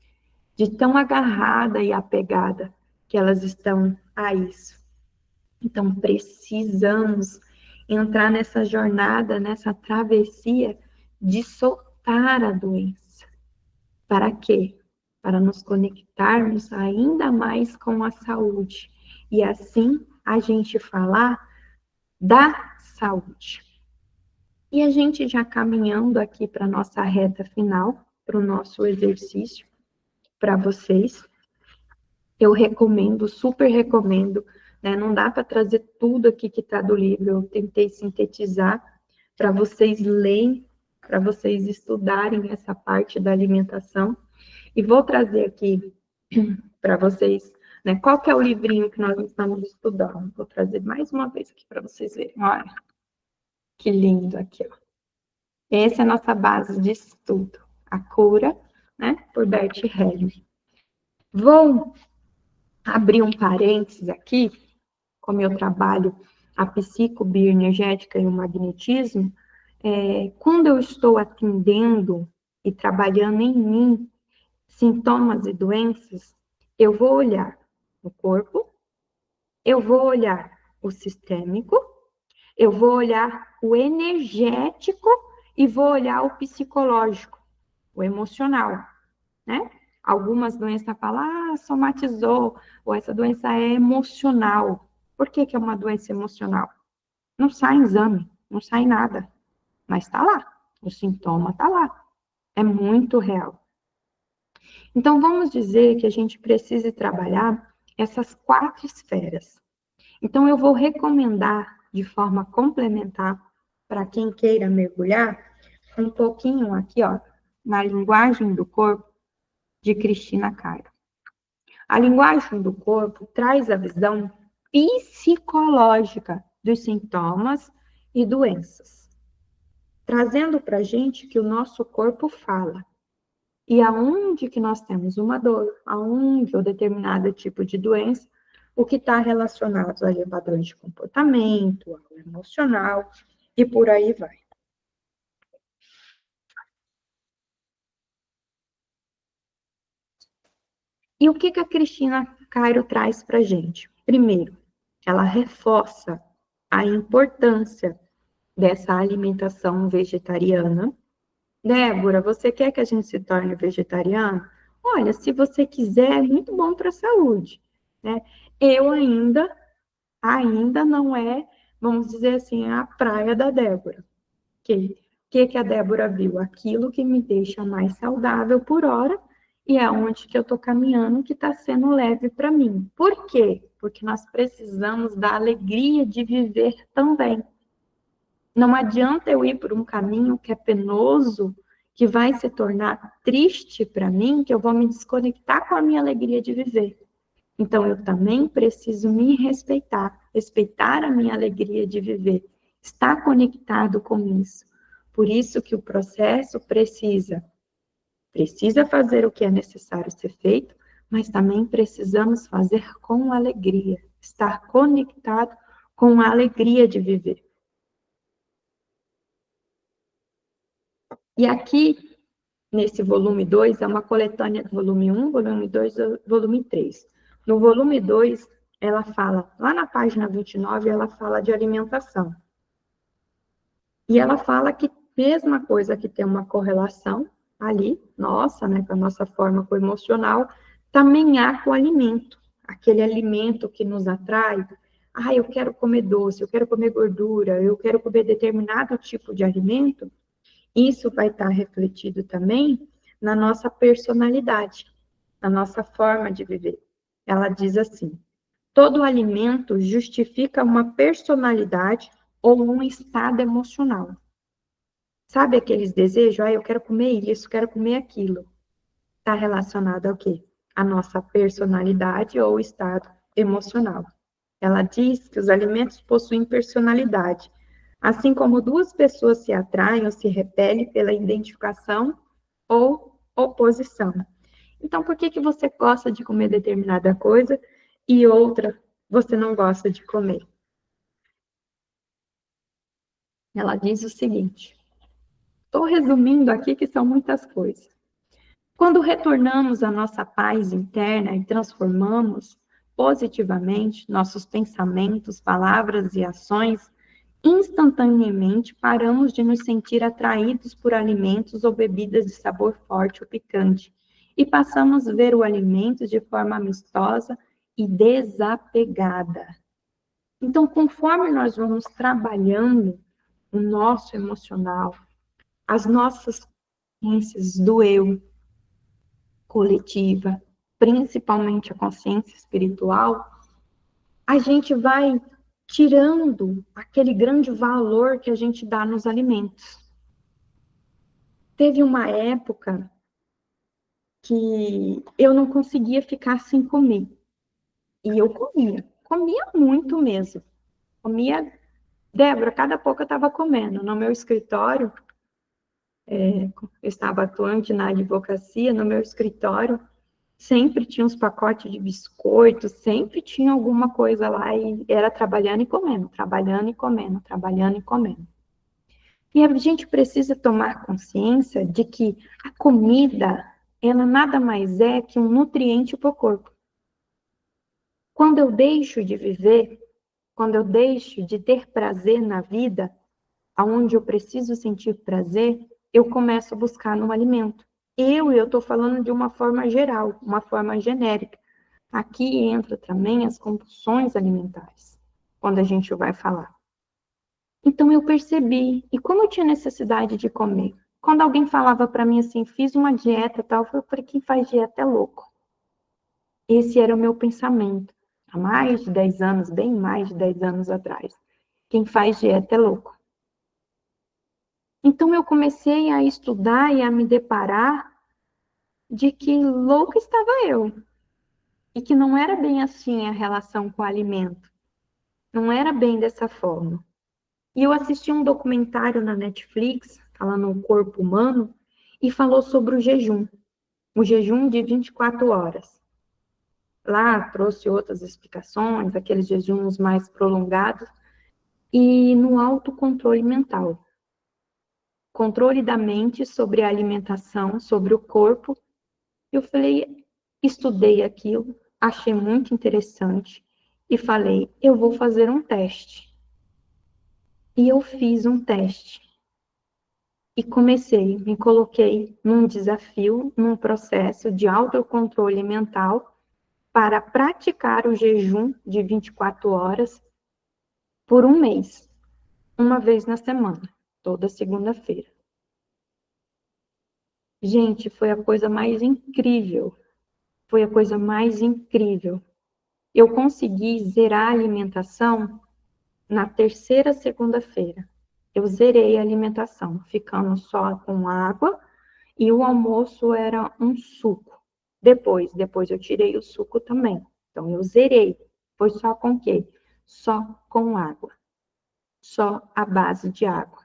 de tão agarrada e apegada que elas estão a isso. Então, precisamos entrar nessa jornada, nessa travessia de soltar a doença. Para quê? Para nos conectarmos ainda mais com a saúde. E assim a gente falar da saúde. E a gente já caminhando aqui para a nossa reta final, para o nosso exercício, para vocês, eu recomendo, super recomendo, né? Não dá para trazer tudo aqui que está do livro, eu tentei sintetizar para vocês lerem, para vocês estudarem essa parte da alimentação. E vou trazer aqui para vocês, né? Qual que é o livrinho que nós estamos estudando? Vou trazer mais uma vez aqui para vocês verem. Olha, que lindo aqui, ó. Essa é a nossa base de estudo, A Cura, né? Por Bert Hellinger. Vou abrir um parênteses aqui, como eu trabalho a psicobioenergética e o magnetismo, quando eu estou atendendo e trabalhando em mim sintomas e doenças, eu vou olhar o corpo, eu vou olhar o sistêmico, eu vou olhar o energético e vou olhar o psicológico, o emocional, né? Algumas doenças falam, somatizou, ou essa doença é emocional. Por que que é uma doença emocional? Não sai exame, não sai nada, mas está lá, o sintoma está lá, é muito real. Então, vamos dizer que a gente precisa trabalhar essas 4 esferas. Então, eu vou recomendar, de forma complementar, para quem queira mergulhar, um pouquinho aqui, ó, na linguagem do corpo, de Cristina Cairo. A linguagem do corpo traz a visão psicológica dos sintomas e doenças, trazendo para a gente que o nosso corpo fala. E aonde que nós temos uma dor, aonde ou determinado tipo de doença, o que está relacionado a padrões de comportamento, ao emocional, e por aí vai. E o que a Cristina Cairo traz para a gente? Primeiro, ela reforça a importância dessa alimentação vegetariana. Débora, você quer que a gente se torne vegetariano? Olha, se você quiser, é muito bom para a saúde, né? Eu ainda não é, vamos dizer assim, a praia da Débora. Que a Débora viu? Aquilo que me deixa mais saudável por hora e é onde que eu estou caminhando que está sendo leve para mim. Por quê? porque nós precisamos da alegria de viver também. Não adianta eu ir por um caminho que é penoso, que vai se tornar triste para mim, que eu vou me desconectar com a minha alegria de viver. Então, eu também preciso me respeitar, respeitar a minha alegria de viver, estar conectado com isso. Por isso que o processo precisa fazer o que é necessário ser feito, mas também precisamos fazer com alegria, estar conectado com a alegria de viver. E aqui, nesse volume 2, é uma coletânea do volume 1, volume 2 e volume 3. No volume 2, ela fala, lá na página 29, ela fala de alimentação. E ela fala que mesma coisa que tem uma correlação ali, nossa, né, com a nossa forma com o emocional, também há com o alimento. Aquele alimento que nos atrai. Ah, eu quero comer doce, eu quero comer gordura, eu quero comer determinado tipo de alimento. Isso vai estar refletido também na nossa personalidade, na nossa forma de viver. Ela diz assim: todo alimento justifica uma personalidade ou um estado emocional. Sabe aqueles desejos? Ah, eu quero comer isso, quero comer aquilo. Está relacionado ao quê? A nossa personalidade ou estado emocional. Ela diz que os alimentos possuem personalidade, assim como duas pessoas se atraem ou se repelem pela identificação ou oposição. Então, por que que você gosta de comer determinada coisa e outra você não gosta de comer? Ela diz o seguinte: estou resumindo aqui que são muitas coisas. Quando retornamos à nossa paz interna e transformamos positivamente nossos pensamentos, palavras e ações, instantaneamente paramos de nos sentir atraídos por alimentos ou bebidas de sabor forte ou picante e passamos a ver o alimento de forma amistosa e desapegada. Então, conforme nós vamos trabalhando o nosso emocional, as nossas consciências do eu, coletiva, principalmente a consciência espiritual, a gente vai tirando aquele grande valor que a gente dá nos alimentos. Teve uma época que eu não conseguia ficar sem comer. E eu comia muito mesmo. Comia, Débora, cada pouco eu estava comendo. No meu escritório, eu estava atuante na advocacia, no meu escritório, sempre tinha uns pacotes de biscoito, sempre tinha alguma coisa lá e era trabalhando e comendo, trabalhando e comendo, trabalhando e comendo. E a gente precisa tomar consciência de que a comida, ela nada mais é que um nutriente para o corpo. Quando eu deixo de viver, quando eu deixo de ter prazer na vida, aonde eu preciso sentir prazer, eu começo a buscar no alimento. Eu estou falando de uma forma geral, uma forma genérica. Aqui entra também as compulsões alimentares, quando a gente vai falar. Então eu percebi, e como eu tinha necessidade de comer? Quando alguém falava para mim assim, fiz uma dieta e tal, eu falei, quem faz dieta é louco. Esse era o meu pensamento, há mais de 10 anos, bem mais de 10 anos atrás. Quem faz dieta é louco. Então eu comecei a estudar e a me deparar de que louca estava eu. E que não era bem assim a relação com o alimento. Não era bem dessa forma. E eu assisti um documentário na Netflix, falando o corpo humano, e falou sobre o jejum de 24 horas. Lá trouxe outras explicações, aqueles jejuns mais prolongados, e no autocontrole mental. Controle da mente sobre a alimentação, sobre o corpo. Eu falei, estudei aquilo, achei muito interessante, e falei, eu vou fazer um teste. E eu fiz um teste. E comecei, me coloquei num desafio, num processo de autocontrole mental para praticar o jejum de 24 horas por um mês, uma vez na semana, toda segunda-feira. Gente, foi a coisa mais incrível, foi a coisa mais incrível. Eu consegui zerar a alimentação na terceira segunda-feira. Eu zerei a alimentação, ficando só com água, e o almoço era um suco. Depois eu tirei o suco também. Então, eu zerei. Foi só com o quê? Só com água. Só a base de água.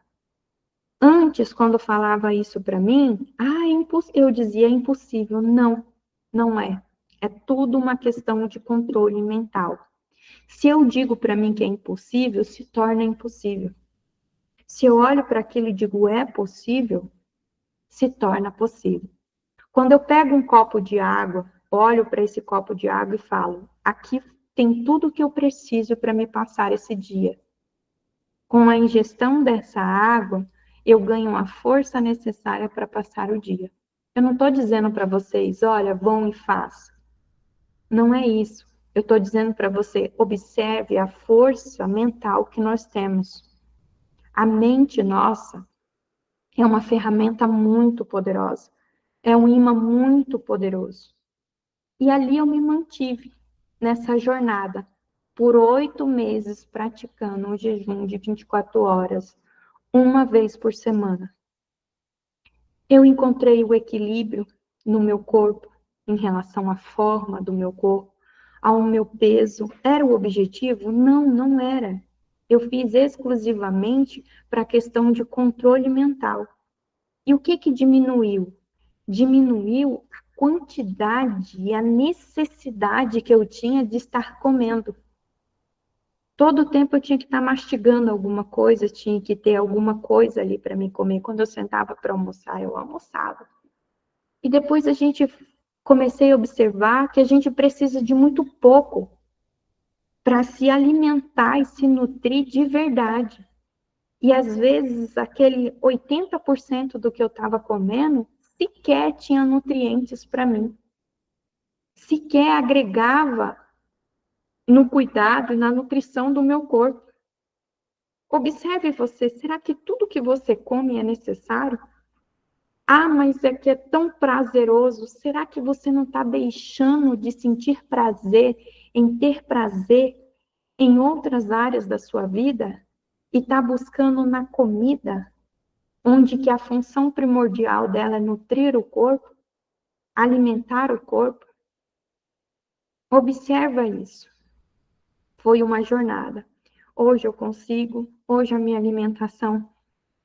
Antes, quando falava isso para mim, eu dizia é impossível. Não, não é. É tudo uma questão de controle mental. Se eu digo para mim que é impossível, se torna impossível. Se eu olho para aquilo e digo é possível, se torna possível. Quando eu pego um copo de água, olho para esse copo de água e falo, aqui tem tudo o que eu preciso para me passar esse dia. Com a ingestão dessa água, eu ganho a força necessária para passar o dia. Eu não estou dizendo para vocês, olha, vão e façam. Não é isso. Eu estou dizendo para você, observe a força mental que nós temos. A mente nossa é uma ferramenta muito poderosa. É um imã muito poderoso. E ali eu me mantive nessa jornada por 8 meses praticando um jejum de 24 horas, uma vez por semana. Eu encontrei o equilíbrio no meu corpo, em relação à forma do meu corpo, ao meu peso. Era o objetivo? Não, não era. Eu fiz exclusivamente para a questão de controle mental. E o que diminuiu? Diminuiu a quantidade e a necessidade que eu tinha de estar comendo. Todo o tempo eu tinha que estar mastigando alguma coisa, tinha que ter alguma coisa ali para me comer. Quando eu sentava para almoçar, eu almoçava. E depois comecei a observar que a gente precisa de muito pouco para se alimentar e se nutrir de verdade. E às vezes aquele 80% do que eu estava comendo sequer tinha nutrientes para mim. Sequer agregava no cuidado e na nutrição do meu corpo. Observe você, será que tudo que você come é necessário? Mas é que é tão prazeroso. Será que você não está deixando de sentir prazer em ter prazer em outras áreas da sua vida? E está buscando na comida, onde que a função primordial dela é nutrir o corpo, alimentar o corpo? Observa isso. Foi uma jornada. Hoje eu consigo, hoje a minha alimentação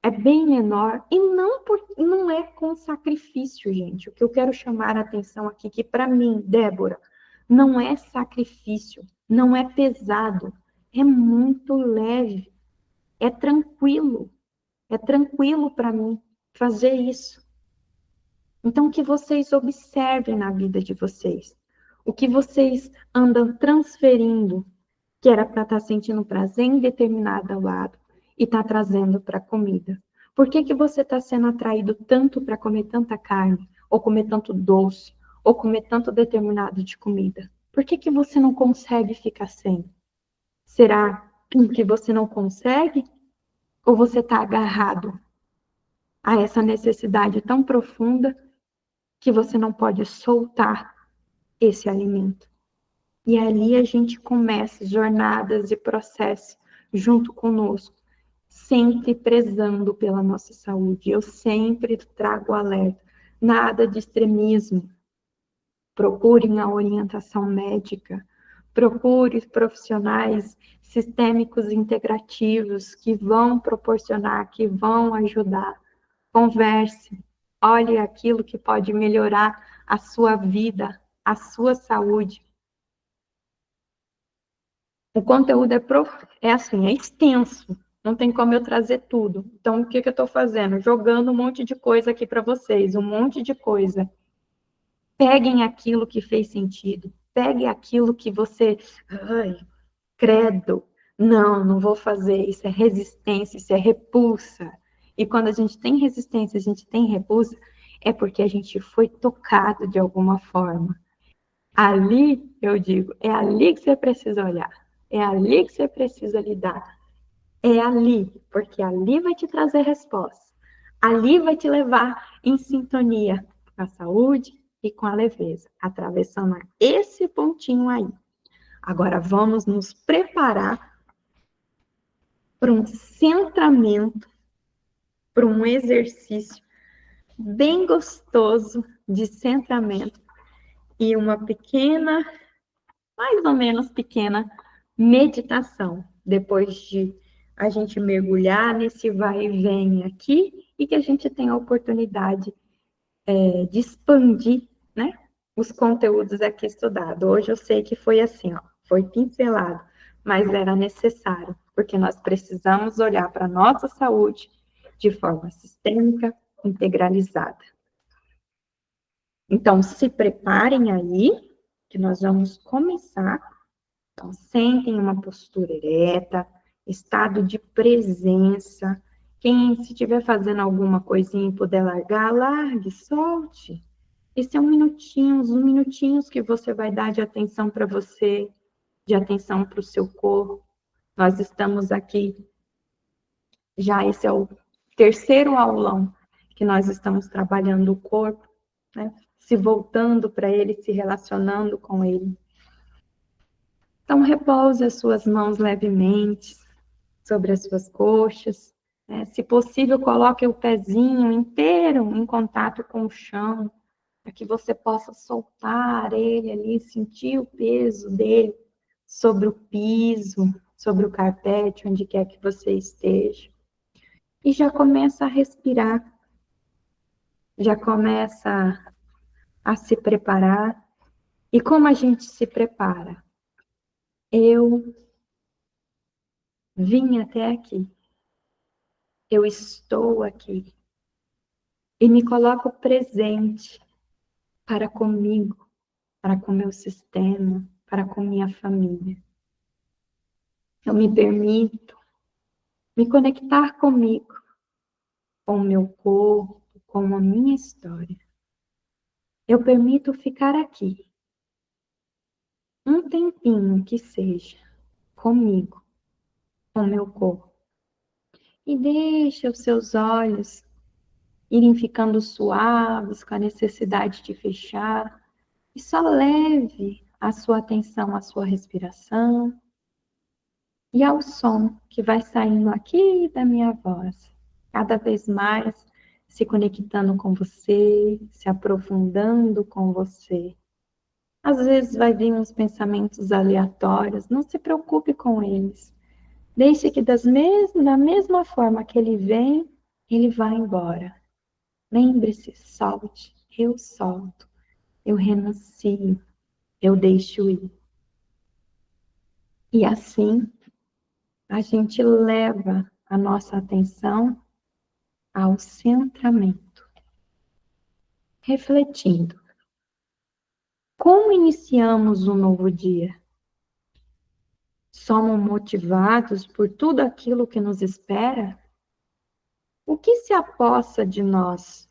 é bem menor e não é com sacrifício, gente. O que eu quero chamar a atenção aqui, que para mim, Débora, não é sacrifício, não é pesado, é muito leve, é tranquilo para mim fazer isso. Então, que vocês observem na vida de vocês, o que vocês andam transferindo, que era para estar sentindo prazer em determinado lado, e está trazendo para a comida. Por que você está sendo atraído tanto para comer tanta carne, ou comer tanto doce, ou comer tanto determinado de comida? Por que você não consegue ficar sem? Será que você não consegue? Ou você está agarrado a essa necessidade tão profunda que você não pode soltar esse alimento? E ali a gente começa jornadas e processos junto conosco, sempre prezando pela nossa saúde. Eu sempre trago alerta, nada de extremismo. Procurem a orientação médica, procure profissionais sistêmicos integrativos que vão proporcionar, que vão ajudar. Converse, olhe aquilo que pode melhorar a sua vida, a sua saúde. O conteúdo é assim, é extenso, não tem como eu trazer tudo. Então, o que eu estou fazendo? Jogando um monte de coisa aqui para vocês, um monte de coisa. Peguem aquilo que fez sentido, pegue aquilo que você, credo, não vou fazer, isso é resistência, isso é repulsa. E quando a gente tem resistência, a gente tem repulsa, é porque a gente foi tocado de alguma forma. Ali, eu digo, é ali que você precisa olhar. É ali que você precisa lidar. É ali, porque ali vai te trazer resposta. Ali vai te levar em sintonia com a saúde e com a leveza, atravessando esse pontinho aí. Agora vamos nos preparar para um centramento, para um exercício bem gostoso de centramento e uma pequena, mais ou menos pequena, meditação. Depois de a gente mergulhar nesse vai e vem aqui e que a gente tenha a oportunidade de expandir, né, os conteúdos aqui estudados. Hoje eu sei que foi assim, ó, foi pincelado, mas era necessário, porque nós precisamos olhar para a nossa saúde de forma sistêmica, integralizada. Então, se preparem aí, que nós vamos começar. Então, sentem em uma postura ereta, estado de presença. Quem, se estiver fazendo alguma coisinha e puder largar, largue, solte. Esse é uns minutinhos que você vai dar de atenção para você, de atenção para o seu corpo. Nós estamos aqui, já esse é o terceiro aulão que nós estamos trabalhando o corpo, né? Se voltando para ele, se relacionando com ele. Então, repouse as suas mãos levemente sobre as suas coxas. Né? Se possível, coloque o pezinho inteiro em contato com o chão, para que você possa soltar ele ali, sentir o peso dele sobre o piso, sobre o carpete, onde quer que você esteja. E já começa a respirar, já começa a se preparar. E como a gente se prepara? Eu vim até aqui, eu estou aqui, e me coloco presente para comigo, para com meu sistema, para com minha família. Eu me permito me conectar comigo, com o meu corpo, com a minha história. Eu permito ficar aqui, um tempinho que seja, comigo, com o meu corpo. E deixa os seus olhos irem ficando suaves, com a necessidade de fechar. E só leve a sua atenção à sua respiração e ao som que vai saindo aqui da minha voz. Cada vez mais se conectando com você, se aprofundando com você. Às vezes vai vir uns pensamentos aleatórios, não se preocupe com eles. Deixe que da mesma forma que ele vem, ele vai embora. Lembre-se, solte, eu solto, eu renuncio, eu deixo ir. E assim, a gente leva a nossa atenção ao centramento, refletindo. Como iniciamos um novo dia? Somos motivados por tudo aquilo que nos espera? O que se apossa de nós?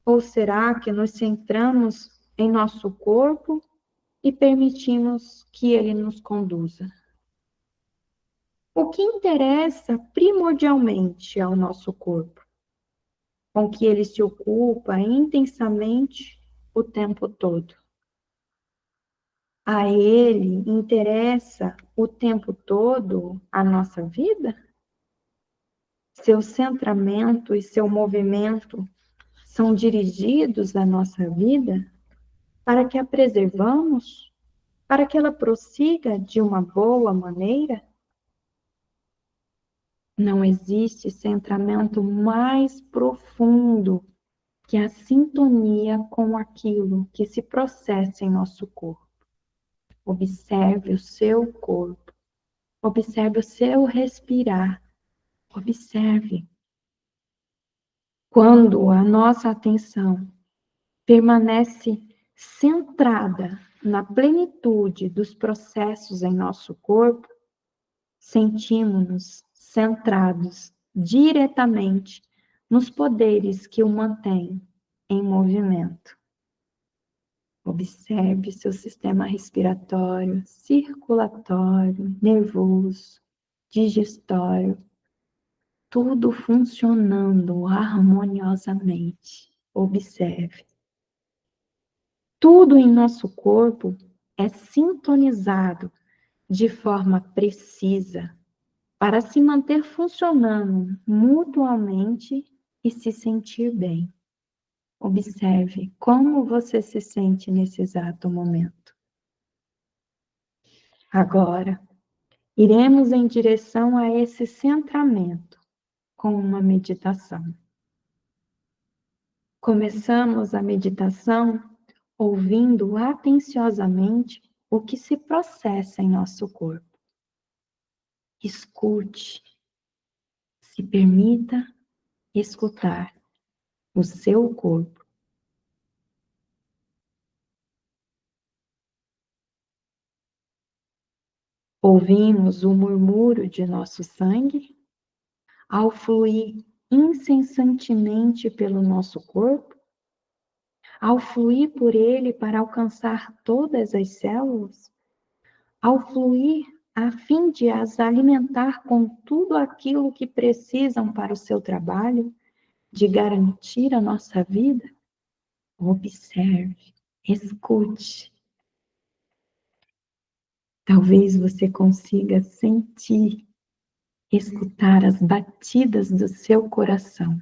Ou será que nos centramos em nosso corpo e permitimos que ele nos conduza? O que interessa primordialmente ao nosso corpo? Com que ele se ocupa intensamente o tempo todo. A ele interessa o tempo todo a nossa vida? Seu centramento e seu movimento são dirigidos à nossa vida para que a preservamos, para que ela prossiga de uma boa maneira? Não existe centramento mais profundo que a sintonia com aquilo que se processa em nosso corpo. Observe o seu corpo, observe o seu respirar, observe. Quando a nossa atenção permanece centrada na plenitude dos processos em nosso corpo, sentimos-nos centrados diretamente nos poderes que o mantêm em movimento. Observe seu sistema respiratório, circulatório, nervoso, digestório, tudo funcionando harmoniosamente. Observe. Tudo em nosso corpo é sintonizado de forma precisa para se manter funcionando mutuamente e se sentir bem. Observe como você se sente nesse exato momento. Agora, iremos em direção a esse centramento com uma meditação. Começamos a meditação ouvindo atenciosamente o que se processa em nosso corpo. Escute, se permita escutar o seu corpo. Ouvimos o murmúrio de nosso sangue ao fluir incessantemente pelo nosso corpo, ao fluir por ele para alcançar todas as células, ao fluir a fim de as alimentar com tudo aquilo que precisam para o seu trabalho, de garantir a nossa vida. Observe, escute. Talvez você consiga sentir, escutar as batidas do seu coração.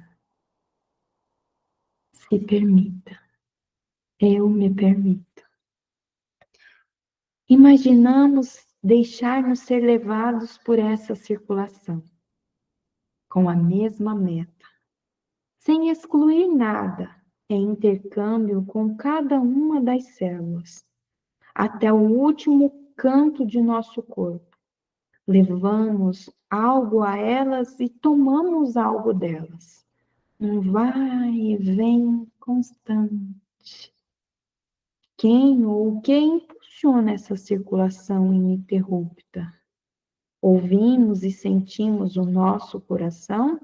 Se permita. Eu me permito. Imaginamos deixar-nos ser levados por essa circulação, com a mesma meta, sem excluir nada, em intercâmbio com cada uma das células, até o último canto de nosso corpo. Levamos algo a elas e tomamos algo delas. Um vai e vem constante. Quem ou o que impulsiona essa circulação ininterrupta? Ouvimos e sentimos o nosso coração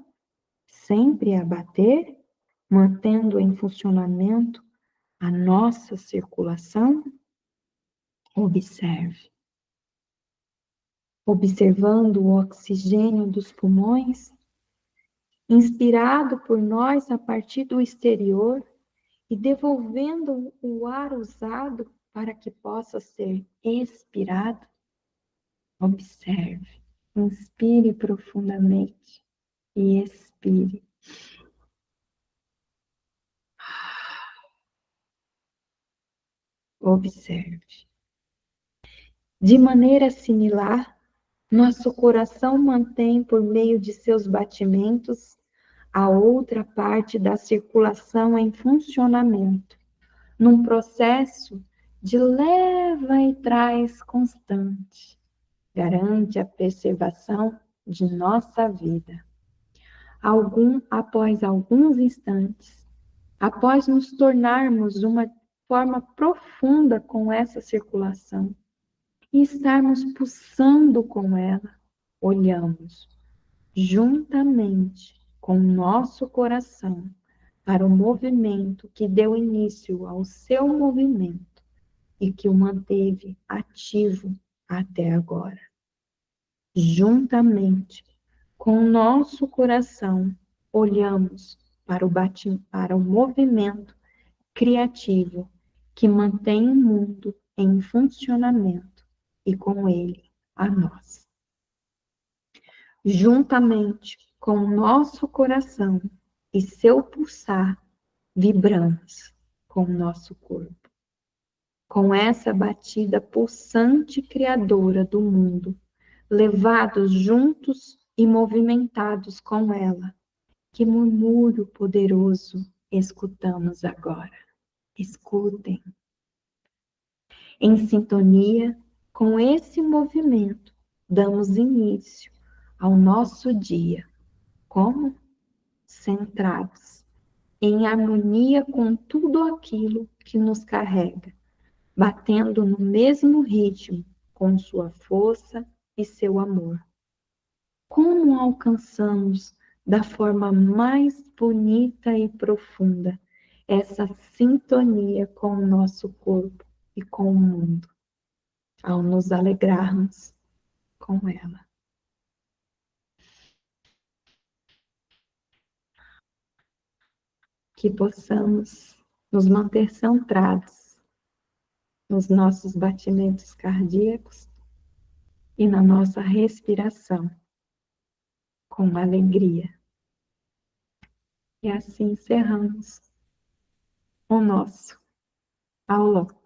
sempre a bater, mantendo em funcionamento a nossa circulação? Observe. Observando o oxigênio dos pulmões, inspirado por nós a partir do exterior e devolvendo o ar usado para que possa ser expirado. Observe, inspire profundamente e expire. Observe. De maneira similar, nosso coração mantém, por meio de seus batimentos, a outra parte da circulação em funcionamento, num processo de leva e traz constante. Garante a preservação de nossa vida. Após alguns instantes, após nos tornarmos de uma forma profunda com essa circulação e estarmos pulsando com ela, olhamos juntamente com nosso coração para o movimento que deu início ao seu movimento e que o manteve ativo até agora. Juntamente com o nosso coração, olhamos para o movimento criativo que mantém o mundo em funcionamento e com ele a nós. Juntamente com o nosso coração e seu pulsar, vibramos com o nosso corpo. Com essa batida pulsante criadora do mundo, levados juntos e movimentados com ela, que murmúrio poderoso escutamos agora. Escutem. Em sintonia com esse movimento, damos início ao nosso dia. Como? Centrados, em harmonia com tudo aquilo que nos carrega, batendo no mesmo ritmo, com sua força e seu amor. Como alcançamos da forma mais bonita e profunda essa sintonia com o nosso corpo e com o mundo, ao nos alegrarmos com ela. Que possamos nos manter centrados nos nossos batimentos cardíacos e na nossa respiração, com alegria. E assim encerramos o nosso aulão.